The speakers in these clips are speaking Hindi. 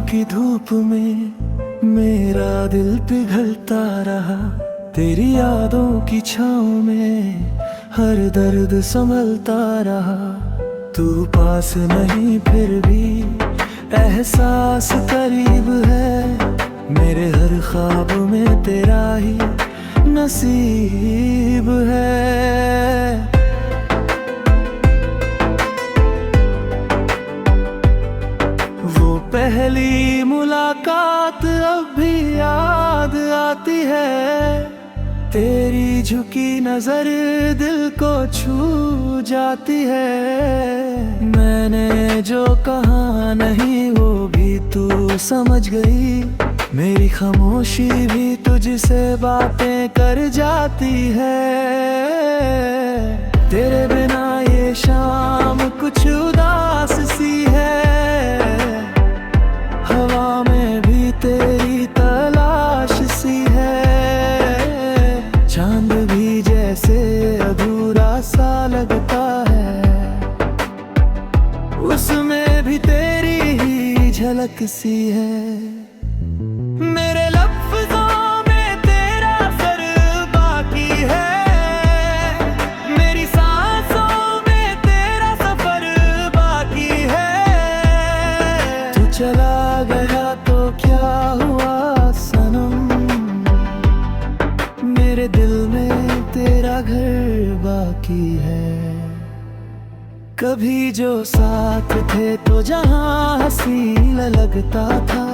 की धूप में मेरा दिल पिघलता रहा, तेरी यादों की छाँव में हर दर्द संभलता रहा। तू पास नहीं फिर भी एहसास करीब है, मेरे हर ख्वाब में तेरा ही नसीब है। वो पहली मुलाकात अब भी याद आती है, तेरी झुकी नजर दिल को छू जाती है। मैंने जो कहा नहीं वो भी तू समझ गई, मेरी खामोशी भी तुझसे बातें कर जाती है। तेरे बिना ये शाम कुछ उदास सी है, हवा में भी तेरी तलाश सी है। चांद भी जैसे अधूरा सा लगता है, उसमें भी तेरी ही झलक सी है। मेरे लफ्ज़ों में तेरा असर बाकी है, मेरी सांसों में तेरा सफर बाकी है। तू चला गया तो क्या हुआ सनम, मेरे दिल में तेरा घर बाकी है। कभी जो साथ थे तो जहां हंसी लगता था,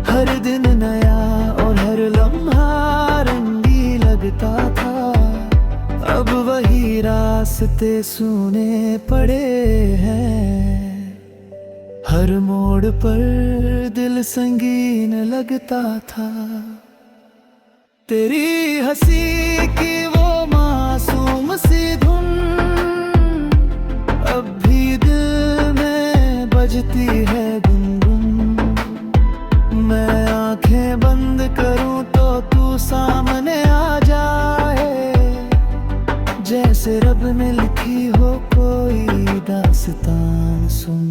हर दिन नया और हर लम्हा रंगी लगता था। अब वही रास्ते सूने पड़े हैं, हर मोड़ पर दिल संगीन लगता था। तेरी हंसी की वो मासूम सी धुन अब भी दिल में बजती है गुनगुन। मैं आंखें बंद करूं तो तू सामने आ जाए, जैसे रब ने लिखी हो कोई दास्तान सुन।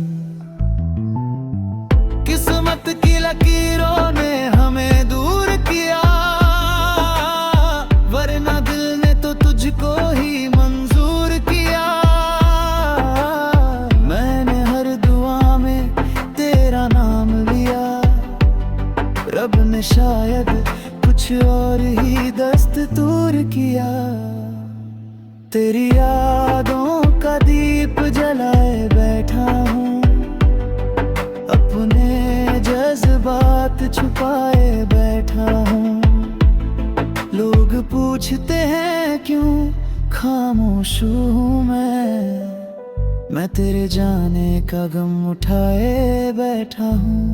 किस्मत की लकीरों ने हमें दूर किया, वरना दिल ने तो तुझको ही मंजूर किया। मैंने हर दुआ में तेरा नाम लिया, रब ने शायद कुछ और ही दस्तूर किया। तेरी यादों का दीप जलाए बैठा हूँ, अपने जज्बात छुपाए बैठा हूँ। लोग पूछते हैं क्यों खामोश हूँ मैं तेरे जाने का गम उठाए बैठा हूँ।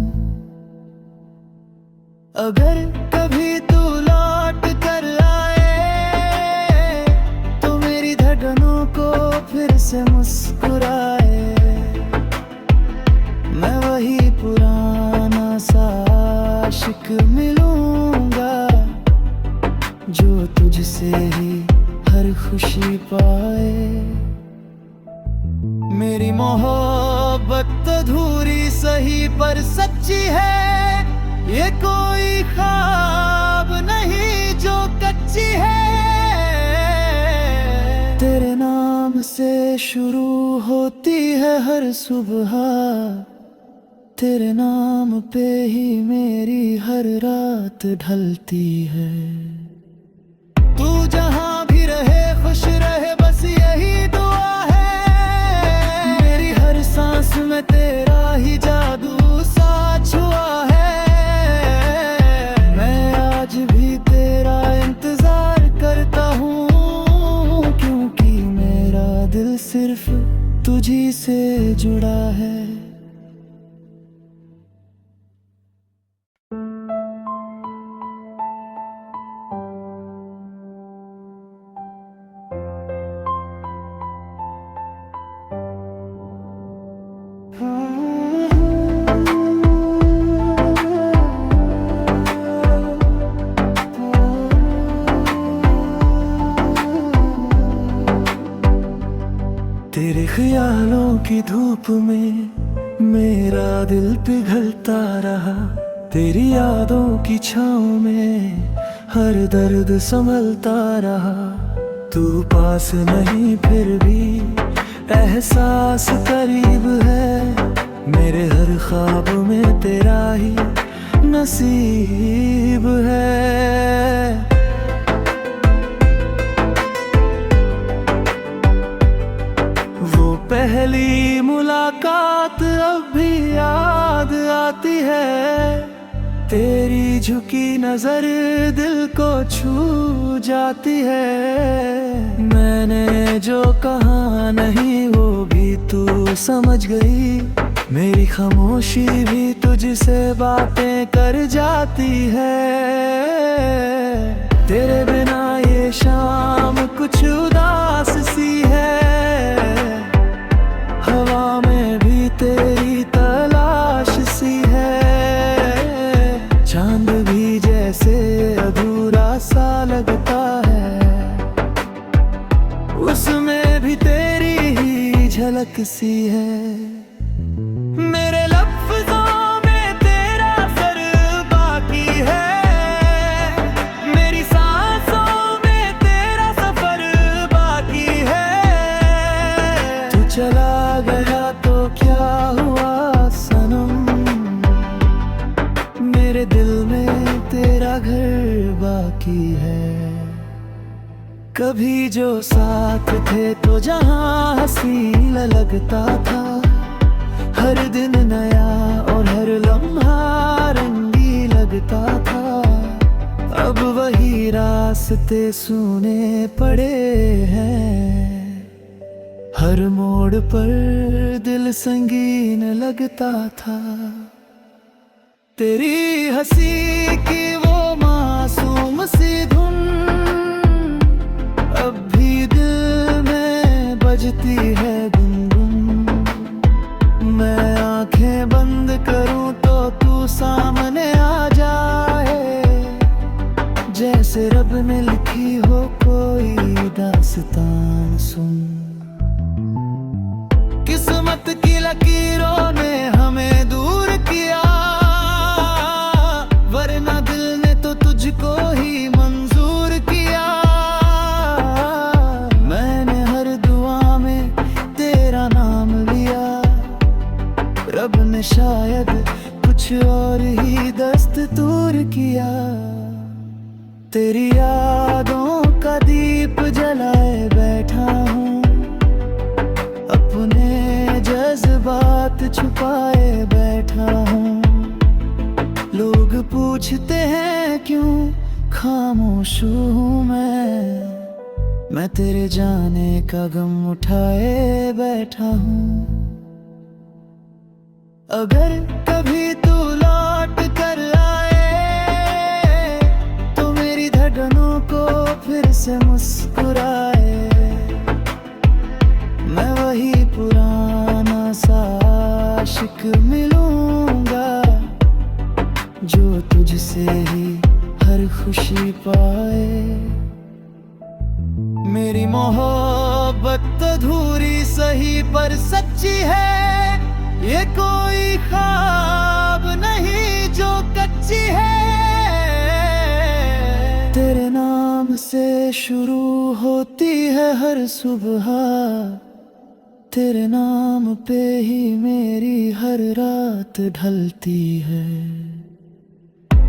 अगर कभी तू लौट कर आए तो मेरी धड़कनों को फिर से मुस्कुराए। मैं वही पुराना सा आशिक मिलूंगा, जो तुझसे ही हर खुशी पाए। मेरी मोहब्बत अधूरी सही पर सच्ची है, ये कोई ख्वाब नहीं जो कच्ची है। तेरे नाम से शुरू होती है हर सुबह, तेरे नाम पे ही मेरी हर रात ढलती है। तू जहां भी रहे खुश रहे बस यही दुआ है, मेरी हर सांस में तेरा ही जादू सा छुआ है। मैं आज भी तेरा इंतजार करता हूँ, क्योंकि मेरा दिल सिर्फ तुझी से जुड़ा है। तेरे ख्यालों की धूप में मेरा दिल पिघलता रहा तेरी यादों की छाँव में, हर दर्द संभलता रहा। तू पास नहीं फिर भी एहसास करीब है, मेरे हर ख्वाब में तेरा ही नसीब है। वो पहली मुलाकात अब भी याद आती है, तेरी झुकी नजर दिल को छू जाती है। मैंने जो कहा नहीं वो भी तू समझ गई, मेरी खामोशी भी तुझसे बातें कर जाती है। तेरे बिना ये शाम कुछ उदास सी है, हवा में भी तेरी तलाश सी है। चांद भी जैसे अधूरा सा लगता है, उसमें भी तेरी ही झलक सी है। मेरे लफ्ज़ों में तेरा सर बाकी है, मेरी सांसों में तेरा सफर बाकी है। तू चला गया तो क्या हुआ सनम, मेरे दिल में तेरा घर बाकी है। कभी जो साथ थे तो जहां हंसी लगता था, हर दिन नया और हर लम्हा रंगी लगता था। अब वही रास्ते सूने पड़े हैं, हर मोड़ पर दिल संगीन लगता था। तेरी हंसी की वो मासूम सी धुन अब भी दिल में बजती है गुनगुन। मैं आंखें बंद करूं तो तू सामने आ जाए, जैसे रब ने लिखी हो कोई दास्तान सुन। किस्मत की लकीरों ने हमें दूर किया, वरना दिल ने तो तुझको ही मंजूर किया। मैंने हर दुआ में तेरा नाम लिया, रब ने शायद कुछ और ही दस्तूर किया। तेरी यादों का दीप जलाए बैठा हूँ, अपने जज्बात छुपाए बैठा हूँ। लोग पूछते हैं क्यों खामोश हूँ मैं तेरे जाने का गम उठाए बैठा हूँ। अगर कभी तू लौट कर आए तो मेरी धड़कनों को फिर से मुस्कुराए। मैं वही पुराना सा आशिक मिलूंगा, जो तुझसे ही हर खुशी पाए। मेरी मोहब्बत अधूरी सही पर सच्ची है, ये कोई ख्वाब नहीं जो कच्ची है। तेरे नाम से शुरू होती है हर सुबह, तेरे नाम पे ही मेरी हर रात ढलती है।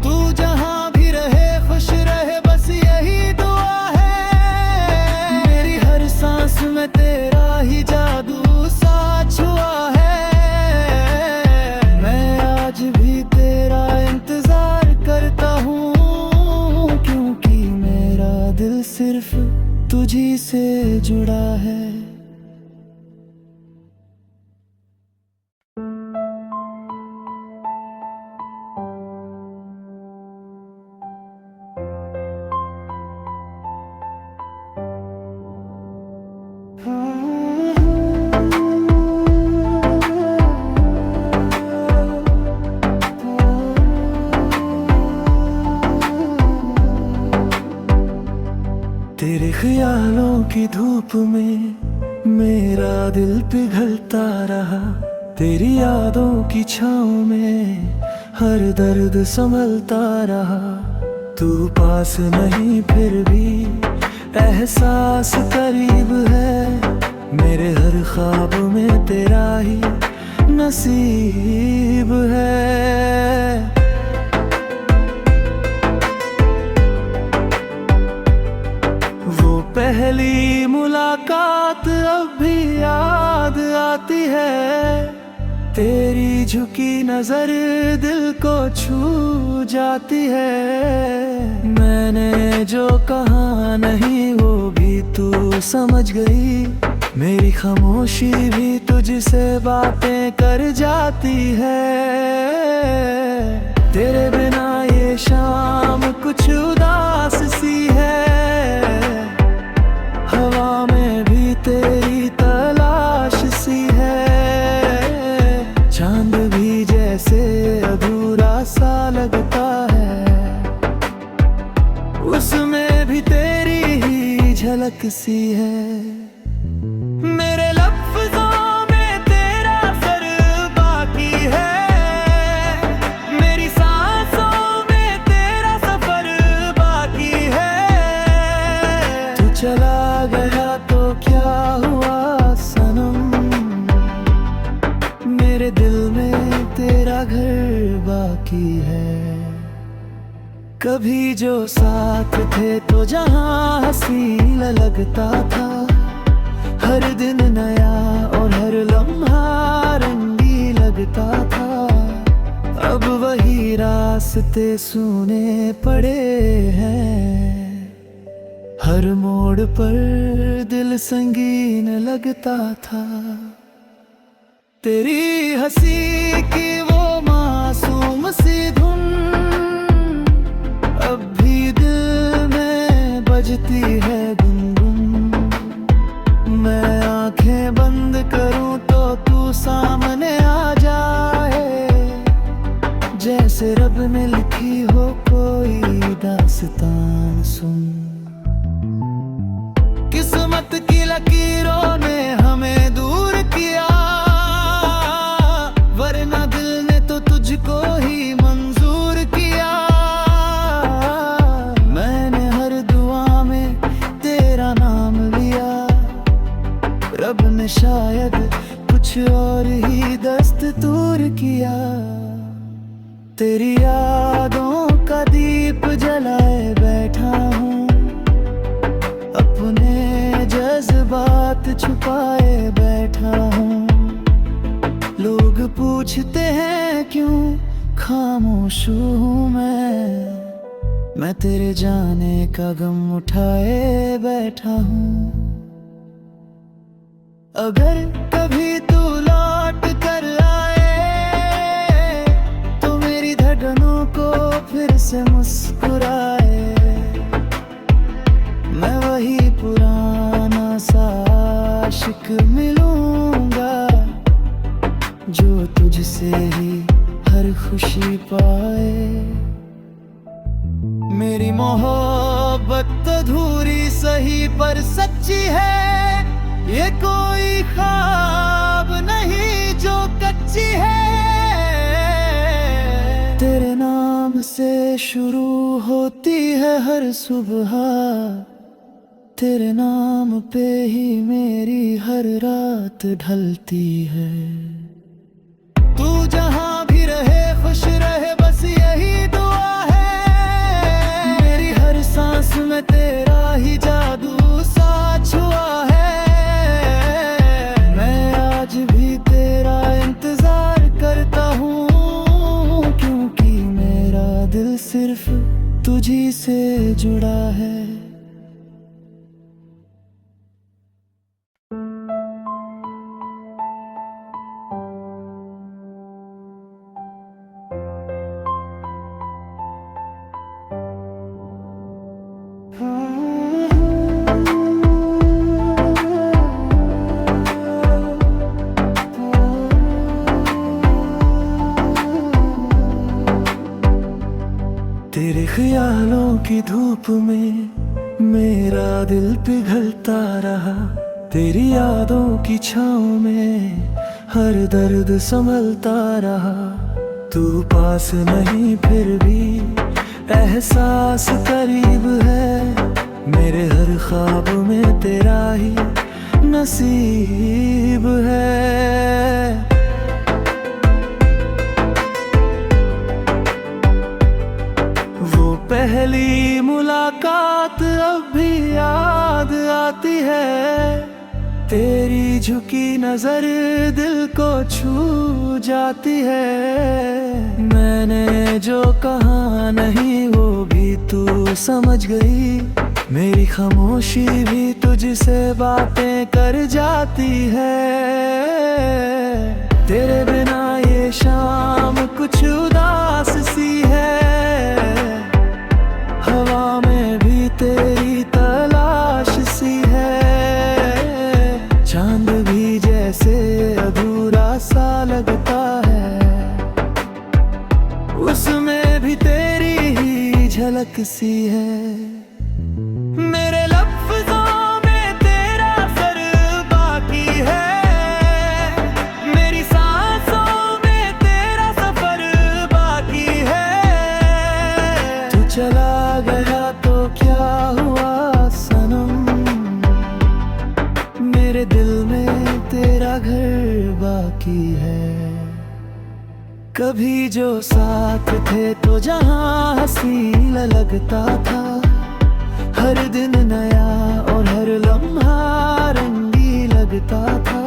तू जहां भी रहे खुश रहे बस यही दुआ है, मेरी हर सांस में तेरा ही जादू सा छुआ है। मैं आज भी तेरा इंतजार करता हूँ, क्योंकि मेरा दिल सिर्फ तुझी से जुड़ा है। तेरे ख्यालों की धूप में मेरा दिल पिघलता रहा, तेरी यादों की छाँव में हर दर्द संभलता रहा। तू पास नहीं फिर भी एहसास करीब है। मेरे हर ख्वाब में तेरा ही नसीब है। वो पहली मुलाकात अब भी याद आती है। तेरी झुकी नजर दिल को छू जाती है। मैंने जो कहा नहीं वो भी तू समझ गई। मेरी खामोशी भी तुझसे बातें कर जाती है। तेरे बिना ये शाम कुछ उदास सी है। हवा में भी तेरी तलाश सी है। चांद भी जैसे अधूरा सा लगता है। उसमें भी तेरी ही झलक सी है। मेरे लफ्ज़ों में तेरा असर बाकी है। मेरी सांसों में तेरा सफर बाकी है। तू चला गया तो क्या हुआ सनम। मेरे दिल में तेरा घर बाकी है। कभी जो साथ थे तो जहां हंसी लगता था। हर दिन नया और हर लम्हा रंगी लगता था। अब वही रास्ते सूने पड़े हैं। हर मोड़ पर दिल संगीन लगता था। तेरी हंसी की वो मासूम सी धुन अब भी दिल में बजती है गुनगुन। मैं आंखें बंद करूं तो तू सामने आ जाए। जैसे रब ने लिखी हो कोई दास्तान सुन। किस्मत की लकीरों ने हमें दूर किया। वरना दिल ने तो तुझको ही मंजूर किया। मैंने हर दुआ में तेरा नाम लिया। रब ने शायद कुछ और ही दस्तूर किया। तेरी यादों का दीप जलाए बैठा हूँ। अपने जज्बात छुपाए बैठा हूँ। लोग पूछते हैं क्यों खामोश हूँ मैं तेरे जाने का गम उठाए बैठा हूँ। अगर कभी तू लौट कर आए तो मेरी धड़कनों को फिर से मुस्कुराए। मैं वही पुराना सा आशिक मिलूंगा जो तुझसे ही हर खुशी पाए। मेरी मोहब्बत अधूरी सही पर सच्ची है। ये कोई ख्वाब नहीं जो कच्ची है। तेरे नाम से शुरू होती है हर सुबह। तेरे नाम पे ही मेरी हर रात ढलती है। तू जहां भी रहे खुश रहे बस यही दुआ है। मेरी हर सांस में तेरा ही जादू सा छुआ है। मैं आज भी तेरा इंतजार करता हूँ क्योंकि मेरा दिल सिर्फ तुझी से जुड़ा है। तेरे ख्यालों की धूप में मेरा दिल पिघलता रहा। तेरी यादों की छाँव में हर दर्द संभलता रहा। तू पास नहीं फिर भी एहसास करीब है। मेरे हर ख्वाब में तेरा ही नसीब है। वो पहली मुलाकात अब भी याद आती है। तेरी झुकी नजर दिल को छू जाती है। मैंने जो कहा नहीं वो भी तू समझ गई। मेरी खामोशी भी तुझसे बातें कर जाती है। तेरे बिना ये शाम कुछ उदास सी है। हवा में भी तेरी तलाश सी है। चांद भी जैसे अधूरा सा लगता है। उसमें भी तेरी ही झलक सी है। मेरे लफ्ज़ों में तेरा असर बाकी है। मेरी सांसों में तेरा सफर बाकी है। तू चला गया तो क्या हुआ सनम। मेरे दिल में तेरा घर बाकी है। कभी जो साथ थे तो जहां हंसी लगता था। हर दिन नया और हर लम्हा रंगी लगता था।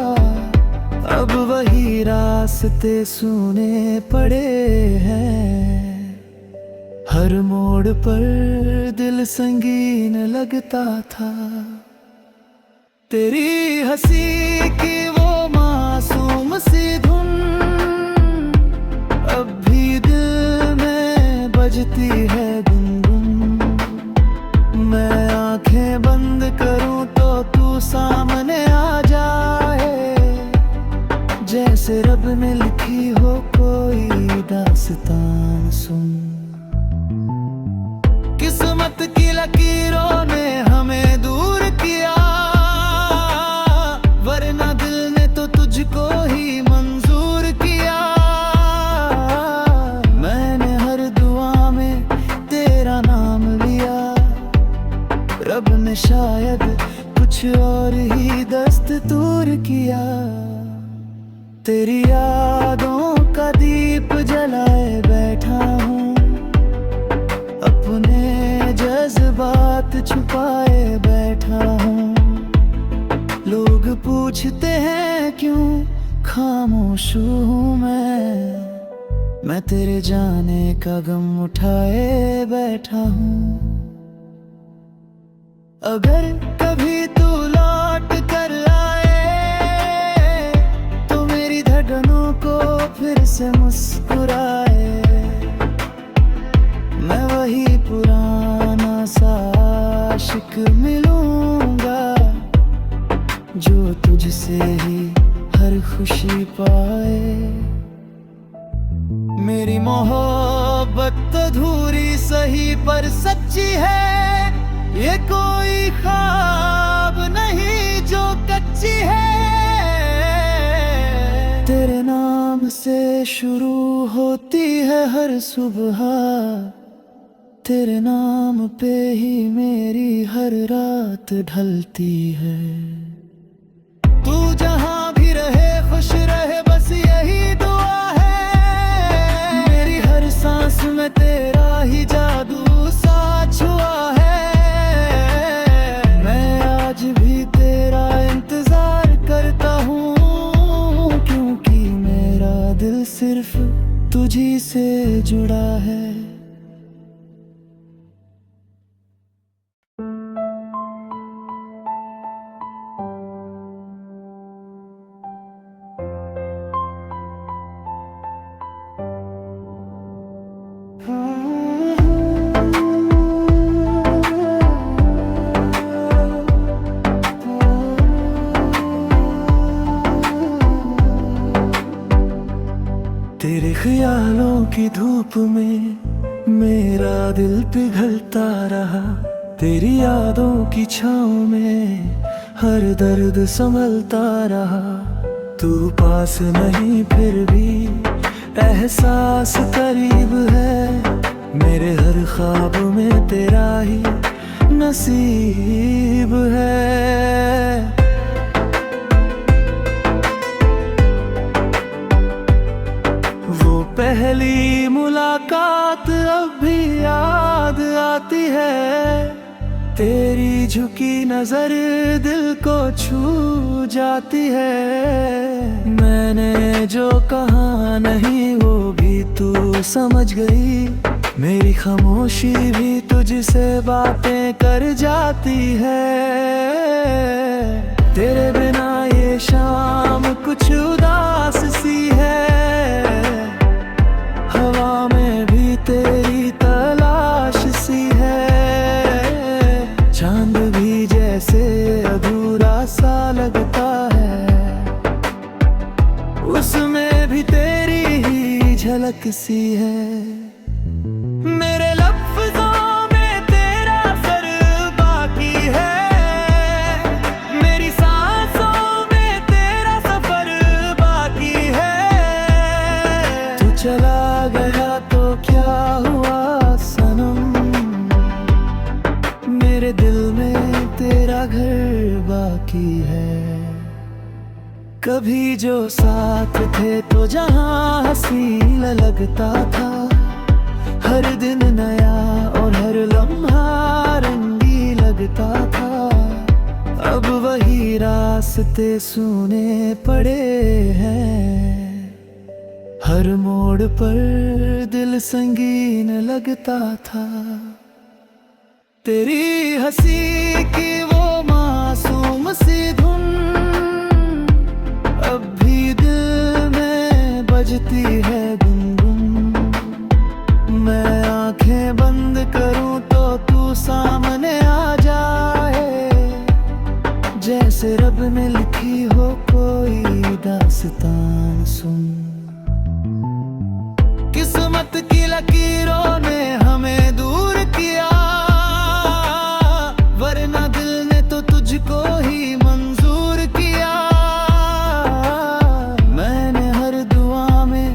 अब वही रास्ते सूने पड़े हैं। हर मोड़ पर दिल संगीन लगता था। तेरी हंसी की वो मासूम सी धुन अब भी दिल में बजती है गुनगुन। मैं आंखें बंद करूं तो तू सामने आ जाए। जैसे रब ने लिखी हो कोई दास्तान सुन। किस्मत की लकीरों ने हमें दूर किया। वरना दिल ने तो तुझको ही मंजूर किया। मैंने हर दुआ में तेरा नाम लिया। रब ने शायद कुछ और ही दस्तूर किया। तेरी यादों का दीप जलाए बैठा हूँ। अपने जज्बात छुपाए बैठा हूँ। लोग पूछते हैं क्यों खामोश हूँ मैं तेरे जाने का गम उठाए बैठा हूँ। अगर कभी तू लौट कर आए तो मेरी धड़कनों को फिर से मुस्कुराए। मैं वही पुराना सा आशिक मिलूंगा जो तुझसे ही हर खुशी पाए। मेरी मोहब्बत अधूरी सही पर सच्ची है। ये कोई ख्वाब नहीं जो कच्ची है। तेरे नाम से शुरू होती है हर सुबह। तेरे नाम पे ही मेरी हर रात ढलती है। तू जहां भी रहे खुश रहे बस यही दुआ है। मेरी हर सांस में तेरा ही जादू सा छुआ है। मैं आज भी तेरा इंतजार करता हूँ क्योंकि मेरा दिल सिर्फ तुझी से जुड़ा है। तेरे ख्यालों की धूप में मेरा दिल पिघलता रहा। तेरी यादों की छाँव में हर दर्द संभलता रहा। तू पास नहीं फिर भी एहसास करीब है, मेरे हर ख्वाब में तेरा ही नसीब है। वो पहली मुलाकात अब भी याद आती है, तेरी झुकी नजर दिल को छू जाती है। मैंने जो कहा नहीं वो भी तू समझ गई, मेरी खामोशी भी तुझसे बातें कर जाती है। तेरे बिना ये शाम कुछ उदास सी है, हवा में भी तेरी तलाश सी है। चांद भी जैसे अधूरा सा लगता है, उसमें भी तेरी ही झलक सी है। मेरे लफ्ज़ों में तेरा असर बाकी है, मेरी सांसों में तेरा सफर बाकी है। तू चला गया तो क्या हुआ सनम, मेरे दिल में तेरा घर बाकी है। कभी जो साथ थे तो जहां हंसी लगता था, हर दिन नया और हर लम्हा रंगी लगता था। अब वही रास्ते सूने पड़े हैं, हर मोड़ पर दिल संगीन लगता था। तेरी हंसी की वो मासूम सी धुन अब भी दिल में बजती है गुनगुन। मैं आंखें बंद करूं तो तू सामने आ जाए, जैसे रब ने लिखी हो कोई दास्तान सुन। किस्मत की लकीरों ने हमें दूर किया, वरना दिल ने तो तुझको ही मंजूर किया। मैंने हर दुआ में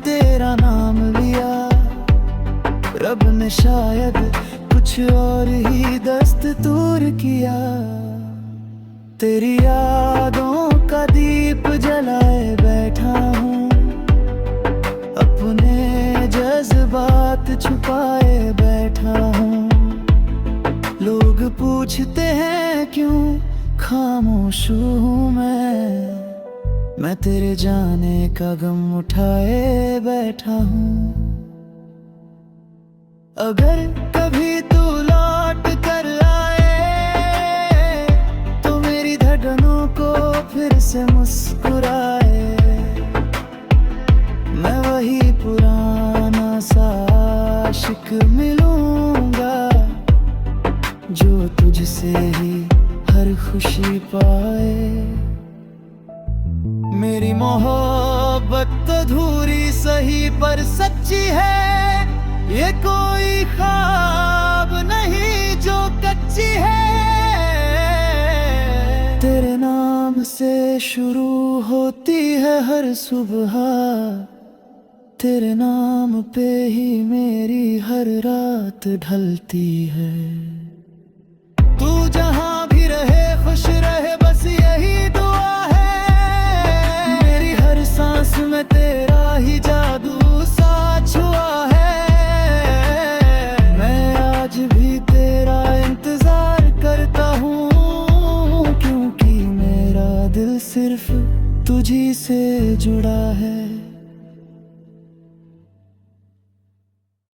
तेरा नाम लिया, रब ने शायद कुछ और ही दस्तूर किया। तेरी यादों का दीप जलाए बैठा हूँ, अपने जज्बात छुपाए बैठा हूँ। लोग पूछते हैं क्यों खामोश हूँ मैं तेरे जाने का गम उठाए बैठा हूँ। अगर कभी तू लौट कर आए तो मेरी धड़कनों को फिर से मुस्कुराए। मैं वही पुराना सा आशिक मिलूंगा, जो तुझसे ही हर खुशी पाए। मेरी मोहब्बत अधूरी सही पर सच्ची है, ये कोई ख्वाब नहीं जो कच्ची है। तेरे नाम से शुरू होती है हर सुबह, तेरे नाम पे ही मेरी हर रात ढलती है। तू जहां भी रहे खुश रहे बस यही दुआ है, मेरी हर सांस में तेरा ही जादू सा छुआ है। मैं आज भी तेरा इंतजार करता हूँ, क्योंकि मेरा दिल सिर्फ तुझी से जुड़ा है।